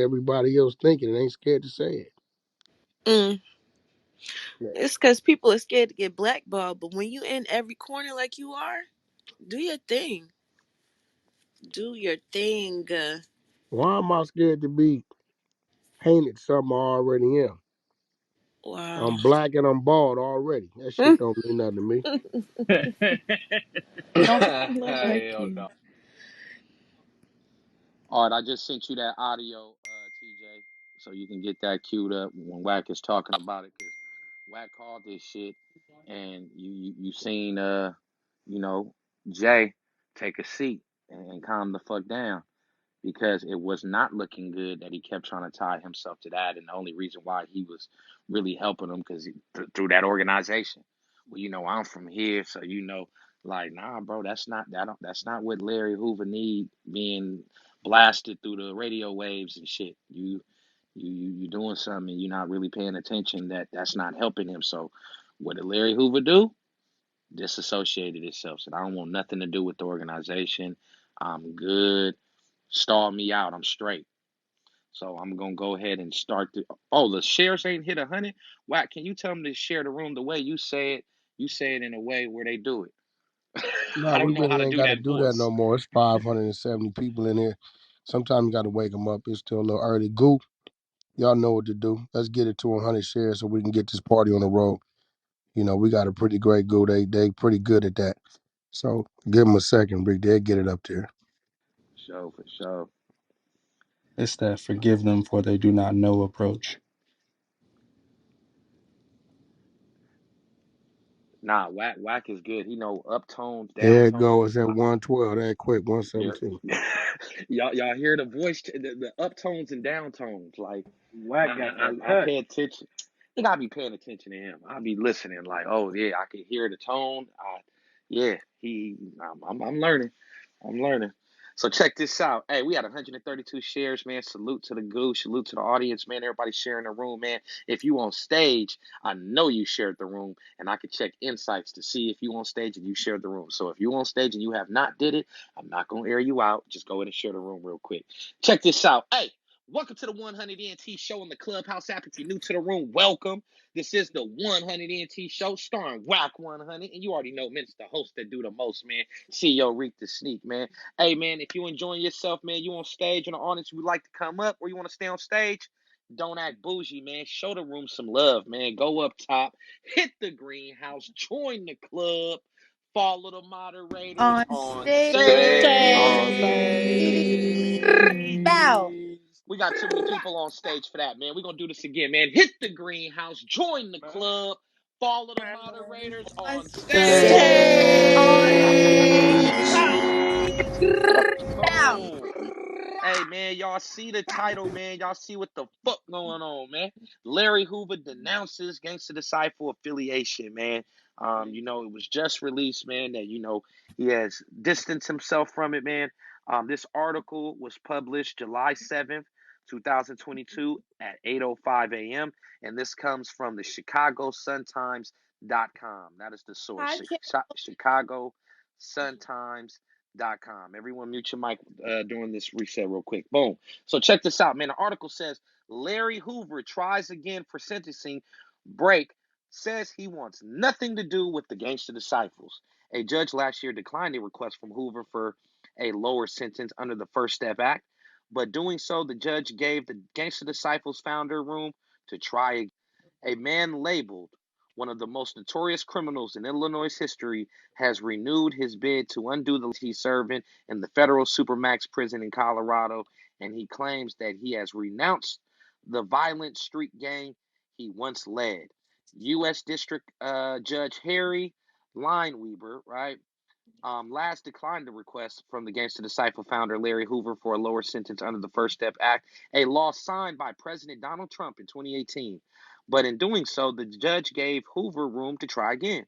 everybody else thinking and ain't scared to say it. Mm. Yeah. It's because people are scared to get blackballed, but when you in every corner like you are, do your thing. Do your thing. Why am I scared to be painted something I already am? Wow. I'm black and I'm bald already. That shit don't mean nothing to me. No, like Hell you. no. All right, I just sent you that audio, TJ, so you can get that queued up when Wack is talking about it, because Wack called this shit, and you seen you know, Jay take a seat and calm the fuck down, because it was not looking good that he kept trying to tie himself to that. And the only reason why he was really helping him because through that organization. Well, I'm from here, so like, nah, bro, that's not what Larry Hoover need being blasted through the radio waves and shit. You doing something and you're not really paying attention. That's not helping him. So what did Larry Hoover do? Disassociated itself. Said, I don't want nothing to do with the organization. I'm good. Stall me out. I'm straight. So I'm gonna go ahead and start the. Oh, the shares ain't hit 100. Wack, can you tell them to share the room the way you say it? You say it in a way where they do it. No, I we don't know how really to ain't do got to that do that voice. no more. It's 570 people in here. Sometimes you got to wake them up. It's still a little early. Goop, y'all know what to do. Let's get it to 100 shares so we can get this party on the road. We got a pretty great goo. They pretty good at that. So give them a second, Big. They'll get it up there. For sure. It's that forgive them for they do not know approach. Nah, Wack is good. He know uptones, There it goes. downtones. It's at 112. That quick, Yeah. 117. Y'all hear the voice, the uptones and downtones. Like Wack got that I touch. pay attention. I think I be paying attention to him. I be listening. Like, oh yeah, I can hear the tone. Yeah, I'm learning. I'm learning. So check this out. Hey, we had 132 shares, man. Salute to the goose. Salute to the audience, man. Everybody sharing the room, man. If you on stage, I know you shared the room, and I can check insights to see if you on stage and you shared the room. So if you on stage and you have not did it, I'm not gonna air you out. Just go ahead and share the room real quick. Check this out. Hey, welcome to the 100 NT show on the Clubhouse app. If you're new to the room, welcome. This is the 100 NT show starring Wack 100, and you already know, man, it's the host that do the most, man. CEO Reek the Sneak, man. Hey, man, if you enjoying yourself, man, you on stage in the audience, you would like to come up or you want to stay on stage, don't act bougie, man. Show the room some love, man. Go up top, hit the greenhouse, join the club, follow the moderators On on stage, on stage. Bow. stage. We got too many people on stage for that, man. We're going to do this again, man. Hit the greenhouse, join the club, follow the moderators On on stage. stage. Bow. Boom. Hey, man, y'all see the title, man. Y'all see what the fuck going on, man. Larry Hoover denounces Gangsta Disciple affiliation, man. It was just released, man, that, he has distanced himself from it, man. This article was published July 7th, 2022 at 8:05 a.m. And this comes from the Chicago Sun-Times.com. That is the source. I can't. Chicago Sun-Times.com. Everyone mute your mic during this reset real quick. Boom. So check this out, man. The article says Larry Hoover tries again for sentencing break, says he wants nothing to do with the Gangster Disciples. A judge last year declined a request from Hoover for a lower sentence under the First Step Act, but doing so, the judge gave the Gangster Disciples founder room to try again. A man labeled one of the most notorious criminals in Illinois history has renewed his bid to undo the he's serving in the federal supermax prison in Colorado, and he claims that he has renounced the violent street gang he once led. U.S. District Judge Harry Lineweaver, right, last declined the request from the Gangster Disciple founder Larry Hoover for a lower sentence under the First Step Act, a law signed by President Donald Trump in 2018. But in doing so, the judge gave Hoover room to try again.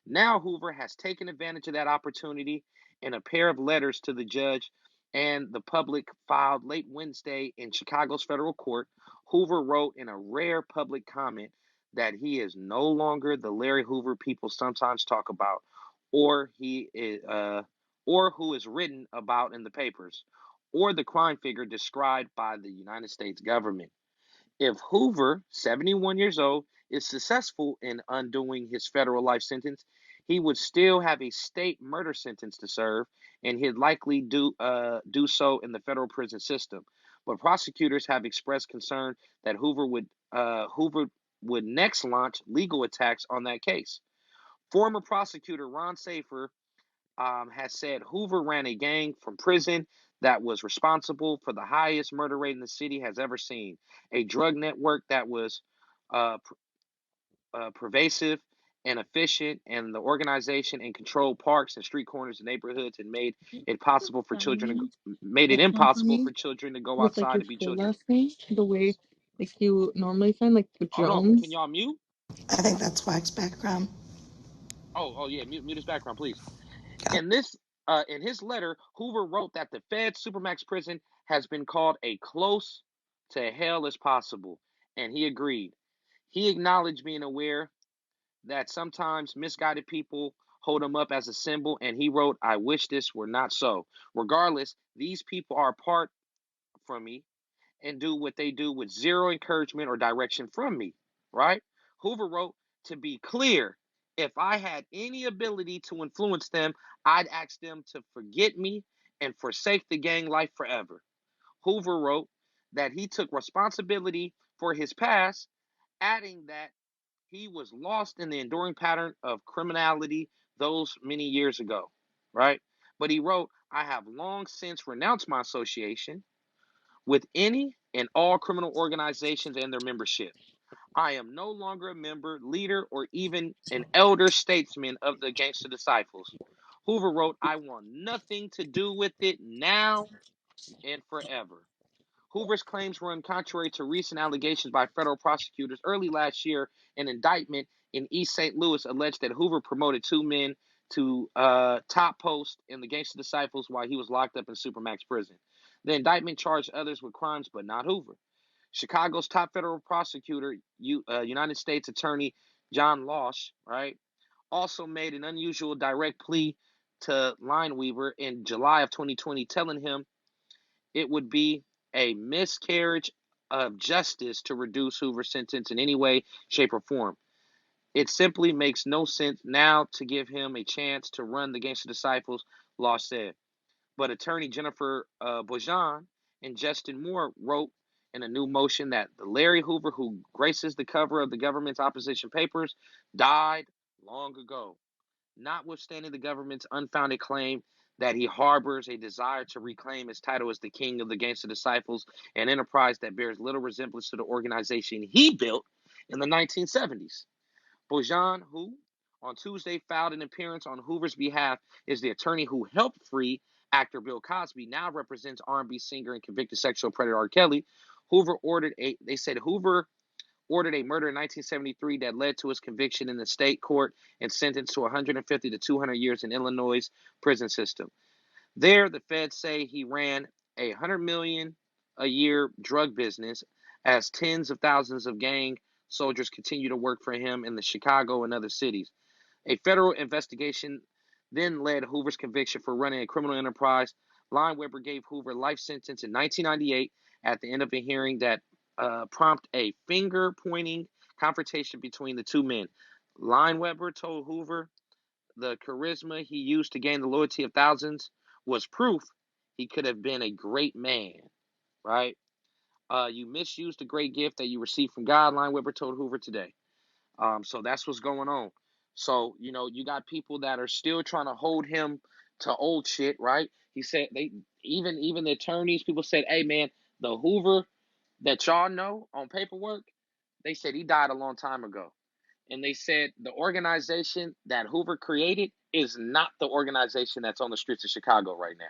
Now Hoover has taken advantage of that opportunity. In a pair of letters to the judge and the public filed late Wednesday in Chicago's federal court, Hoover wrote in a rare public comment that he is no longer the Larry Hoover people sometimes talk about, or he is, or who is written about in the papers. or the crime figure described by the United States government. If Hoover, 71 years old, is successful in undoing his federal life sentence, he would still have a state murder sentence to serve, and he'd likely do so in the federal prison system. But prosecutors have expressed concern that Hoover would next launch legal attacks on that case. Former prosecutor Ron Safer has said Hoover ran a gang from prison that was responsible for the highest murder rate in the city has ever seen, a drug network that was uh, pervasive and efficient, and the organization and controlled parks and street corners and neighborhoods and Signing made it the form for impossible me for children to go with like outside your to be full children. last name, the way like you normally sign, like with Hold on, can Jones. y'all mute? I think that's Wack's background. Oh yeah, mute his background, please. Yeah. In this, in his letter, Hoover wrote that the Fed Supermax prison has been called a close to hell as possible, and he agreed. He acknowledged being aware that sometimes misguided people hold him up as a symbol, and he wrote, "I wish this were not so. Regardless, these people are apart from me and do what they do with zero encouragement or direction from me," right? Hoover wrote, "To be clear, if I had any ability to influence them, I'd ask them to forget me and forsake the gang life forever." Hoover wrote that he took responsibility for his past, adding that he was lost in the enduring pattern of criminality those many years ago, right? But he wrote, "I have long since renounced my association with any and all criminal organizations and their membership. I am no longer a member, leader, or even an elder statesman of the Gangster Disciples." Hoover wrote, "I want nothing to do with it now and forever." Hoover's claims run contrary to recent allegations by federal prosecutors. Early last year, an indictment in East St. Louis alleged that Hoover promoted two men to top posts in the Gangster Disciples while he was locked up in Supermax prison. The indictment charged others with crimes, but not Hoover. Chicago's top federal prosecutor, United States Attorney John Losh, right, also made an unusual direct plea to Lineweaver in July of 2020, telling him it would be a miscarriage of justice to reduce Hoover's sentence in any way, shape, or form. It simply makes no sense now to give him a chance to run the Gangster Disciples, Law said. But attorney Jennifer Bojan and Justin Moore wrote in a new motion that the Larry Hoover who graces the cover of the government's opposition papers died long ago, notwithstanding the government's unfounded claim that he harbors a desire to reclaim his title as the king of the Gangster Disciples, an enterprise that bears little resemblance to the organization he built in the 1970s. Bojan, who on Tuesday filed an appearance on Hoover's behalf, is the attorney who helped free actor Bill Cosby, now represents R&B singer and convicted sexual predator R. Kelly. They said Hoover ordered a murder in 1973 that led to his conviction in the state court and sentenced to 150 to 200 years in Illinois' prison system. There, the feds say he ran a 100 million a year drug business as tens of thousands of gang soldiers continue to work for him in the Chicago and other cities. A federal investigation then led Hoover's conviction for running a criminal enterprise. Lineweber gave Hoover a life sentence in 1998 at the end of a hearing that prompted a finger-pointing confrontation between the two men. Lineweber told Hoover the charisma he used to gain the loyalty of thousands was proof he could have been a great man, right? You misused a great gift that you received from God, Lineweber told Hoover today. So that's what's going on. So, you got people that are still trying to hold him to old shit, right? He said they even the attorneys, people said, "Hey man, the Hoover that y'all know on paperwork, they said he died a long time ago." And they said the organization that Hoover created is not the organization that's on the streets of Chicago right now.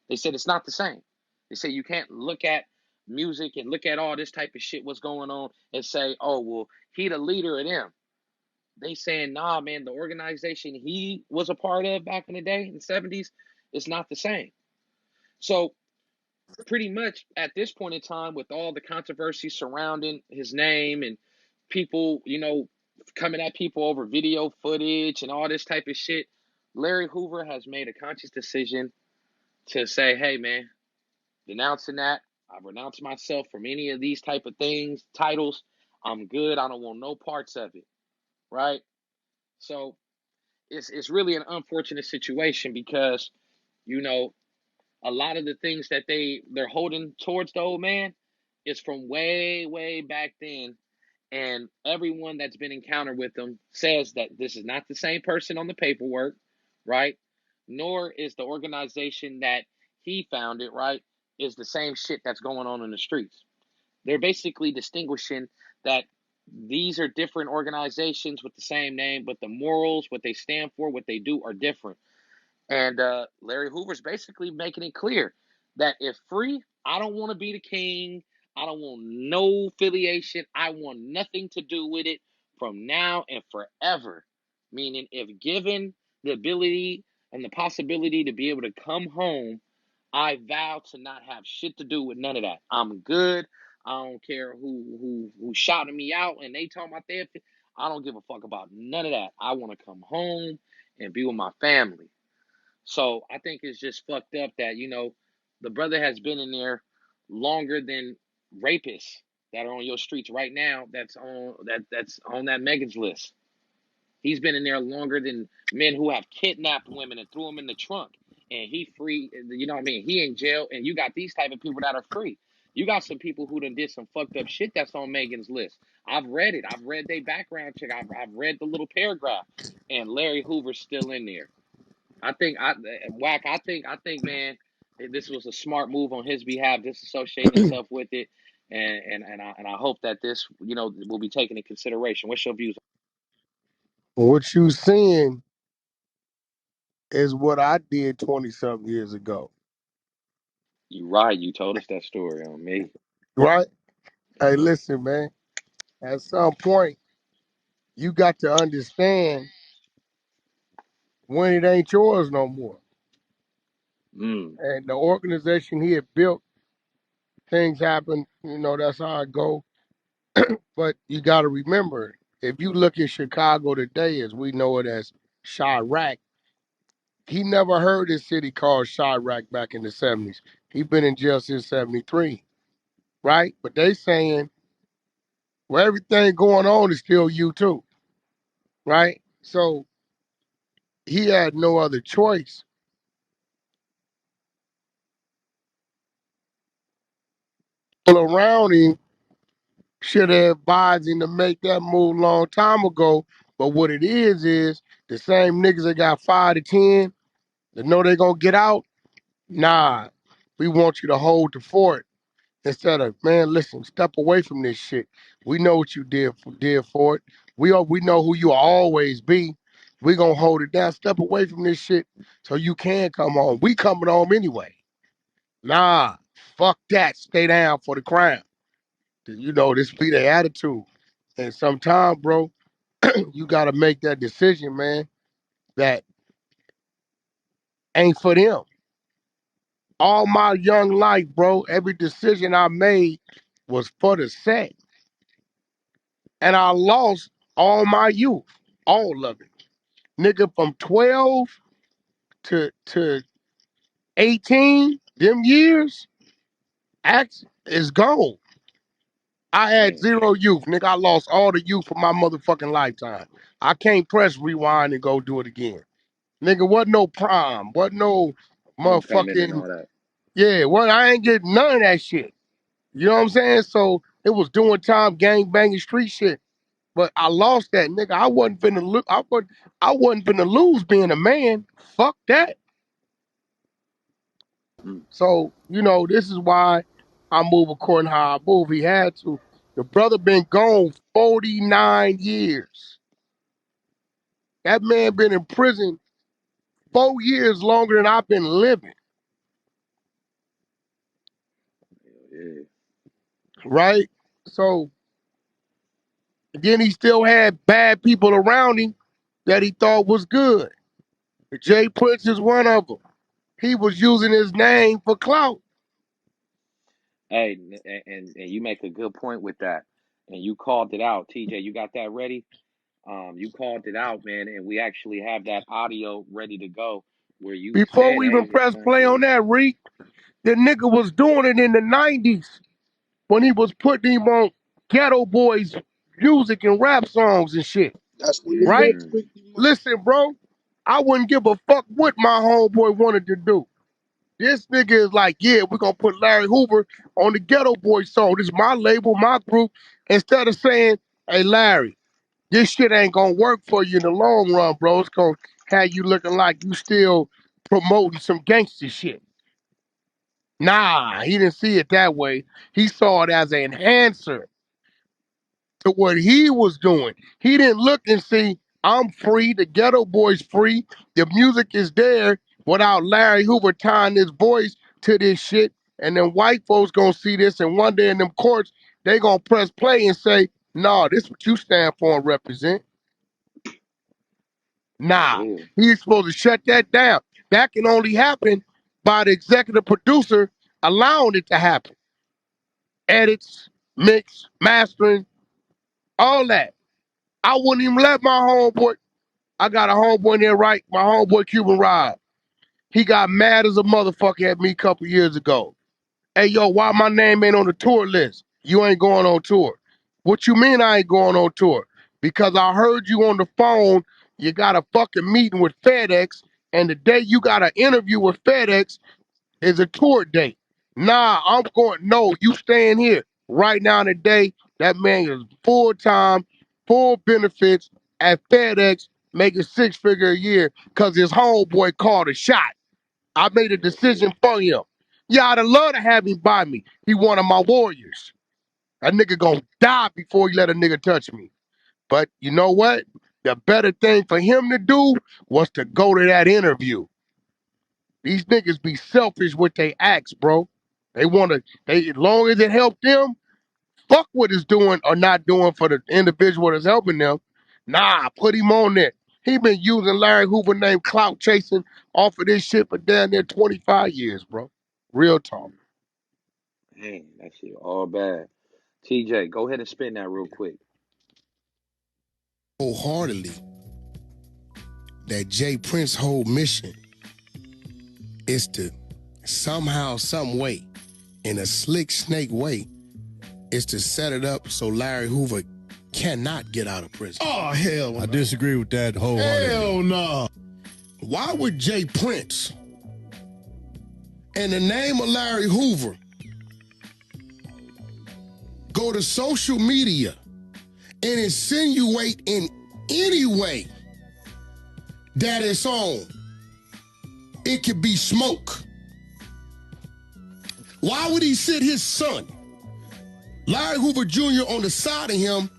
They said it's not the same. They say you can't look at music and look at all this type of shit, what's going on, and say, "Oh, well, he the leader of them." They saying, "Nah, man, the organization he was a part of back in the day in the 70s is not the same." So pretty much at this point in time, with all the controversy surrounding his name and people, coming at people over video footage and all this type of shit, Larry Hoover has made a conscious decision to say, "Hey, man, denouncing that. I've renounced myself from any of these type of things, titles. I'm good. I don't want no parts of it. Right. So it's really an unfortunate situation because, you know, a lot of the things that they're holding towards the old man is from way, way back then. And everyone that's been encountered with him says that this is not the same person on the paperwork, right? Nor is the organization that he founded, right, is the same shit that's going on in the streets. They're basically distinguishing that these are different organizations with the same name, but the morals, what they stand for, what they do are different. And Larry Hoover's basically making it clear that if free, I don't want to be the king. I don't want no affiliation. I want nothing to do with it from now and forever. Meaning, if given the ability and the possibility to be able to come home, I vow to not have shit to do with none of that. I'm good. I don't care who shouted me out and they told my therapist. I don't give a fuck about none of that. I want to come home and be with my family. So I think it's just fucked up that, you know, the brother has been in there longer than rapists that are on your streets right now. That's on that Megan's list. He's been in there longer than men who have kidnapped women and threw them in the trunk. And he free, you know what I mean? He in jail, and you got these type of people that are free. You got some people who done did some fucked up shit that's on Megan's list. I've read it. I've read their background check. I've read the little paragraph, and Larry Hoover's still in there. I think Wack. I think, man, this was a smart move on his behalf, disassociating himself with it, and I hope that this, you know, will be taken into consideration. What's your views? What you seeing is what I did 20 something years ago, You right. You told us that story on me. right? Hey, Uh-huh. listen, man. At some point, you got to understand when it ain't yours no more. Mm. And the organization he had built, things happen. You know, that's how it go. But you got to remember, if you look at Chicago today, as we know it as Chirac, he never heard this city called Chirac back in the 70s. He been in jail since 73, right? But they saying, well, everything going on is still you too, right? So he had no other choice. All around him should have advised him to make that move long time ago. But what it is the same niggas that got 5 to 10 that know they gonna get out. Nah, we want you to hold the fort instead of, man, listen, step away from this shit. We know what you did for it. We know who you always be. We gonna hold it down. Step away from this shit so you can come home. We coming home anyway. Nah, fuck that. Stay down for the crown. You know, this be their attitude. And sometimes, bro, you gotta make that decision, man, that ain't for them. All my young life, bro, every decision I made was for the set. And I lost all my youth, all of it. Nigga, from 12 to 18, them years, act is gone. I had Man. zero youth, nigga. I lost all the youth of my motherfucking lifetime. I can't press rewind and go do it again. Nigga, wasn't no prom, wasn't no Home payment and motherfucking, all that. yeah, what, I ain't getting none of that shit. You know what I'm saying? So it was doing time, gang banging, street shit. But I lost that, nigga. I wasn't finna lose being a man. Fuck that. Mm. So, you know, this is why I move according to how I move. He had to. The brother been gone 49 years. That man been in prison 4 years longer than I've been living, Yeah. right? So then he still had bad people around him that he thought was good. Jay Prince is one of them. He was using his name for clout. Hey, and you make a good point with that, and you called it out, TJ. You got that ready? You called it out, man, and we actually have that audio ready to go where you Before said we even age press play on responsibility. that, Reek, the nigga was doing it in the 90s when he was putting him on Ghetto Boys music and rap songs and shit, That's when the right? Knicks Mm, picked him up. Listen, bro, I wouldn't give a fuck what my homeboy wanted to do. This nigga is like, yeah, we're gonna put Larry Hoover on the Ghetto Boy song. This is my label, my group. Instead of saying, hey, Larry, this shit ain't gonna work for you in the long run, bro. It's gonna have you looking like you still promoting some gangster shit. Nah, he didn't see it that way. He saw it as an enhancer to what he was doing. He didn't look and see, I'm free, the Ghetto Boy's free, the music is there without Larry Hoover tying his voice to this shit. And then white folks gonna see this, and one day in them courts, they gonna press play and say, nah, this what you stand for and represent. Nah, yeah. he's supposed to shut that down. That can only happen by the executive producer allowing it to happen. Edits, mix, mastering, all that. I wouldn't even let my homeboy. I got a homeboy in there, right? My homeboy Cuban Rob. He got mad as a motherfucker at me a couple years ago. Hey, yo, why my name ain't on the tour list? You ain't going on tour. What you mean I ain't going on tour? Because I heard you on the phone, you got a fucking meeting with FedEx, and the day you got an interview with FedEx is a tour date. Nah, I'm going, no, you staying here. Right now today, that man is full-time, full benefits at FedEx, making six-figure a year because his homeboy called a shot. I made a decision for him. Yeah, I'd have loved to have him by me. He one of my warriors. That nigga gonna die before he let a nigga touch me. But you know what? The better thing for him to do was to go to that interview. These niggas be selfish with their acts, bro. They wanna, they as long as it helped them, fuck what it's doing or not doing for the individual that's helping them. Nah, put him on there. He been using Larry Hoover name clout chasing off of this shit for damn near 25 years, bro. Real talk. Dang, that shit all bad. TJ, go ahead and spin that real quick. Wholeheartedly that Jay Prince's whole mission is to somehow, some way, in a slick snake way, is to set it up so Larry Hoover cannot get out of prison. Oh, hell no. I disagree with that wholeheartedly. Hell no. Why would Jay Prince, in the name of Larry Hoover, go to social media and insinuate in any way that it's on? It could be smoke. Why would he sit his son, Larry Hoover Jr., on the side of him,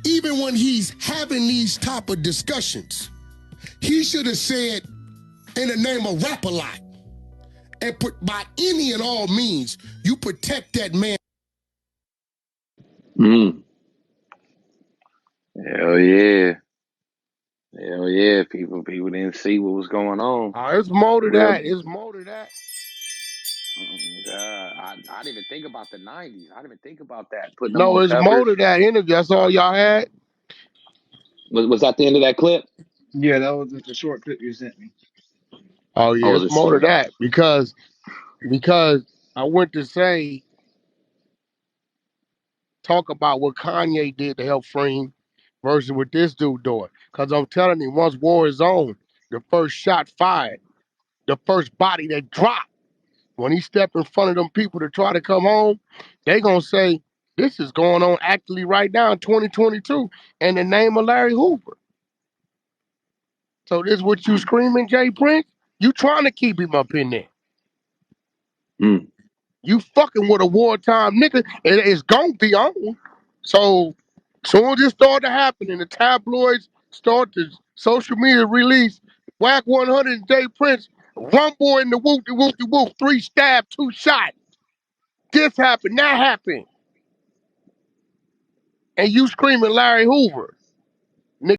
even when he's having these type of discussions? He should have said, in the name of Rap-A-Lot, and put by any and all means, you protect that man. Mm. Hell yeah. Hell yeah. People didn't see what was going on. It's more to Real. that. It's more to that. Oh, God. I didn't even think about the 90s. I didn't even think about that. Putting them No, on it's more covers. to that interview. That's all y'all had. Was that the end of that clip? Yeah, that was just a short clip you sent me. Oh Or yeah, was it's it more to some? that because I went to say talk about what Kanye did to help frame versus what this dude doing. Because I'm telling you, once war is on, the first shot fired, the first body that dropped, when he stepped in front of them people to try to come home, they gonna say, this is going on actually right now in 2022 in the name of Larry Hoover. So this is what you screaming, Jay Prince? You trying to keep him up in there. Mm. You fucking with a wartime nigga, and it's gonna be on. So soon as it started happening, the tabloids start to social media release Wack 100 and Jay Prince, Rumble in the whoop de whoop de whoop, 3 stab, 2 shot. This happened, that happened. And you screaming Larry Hoover.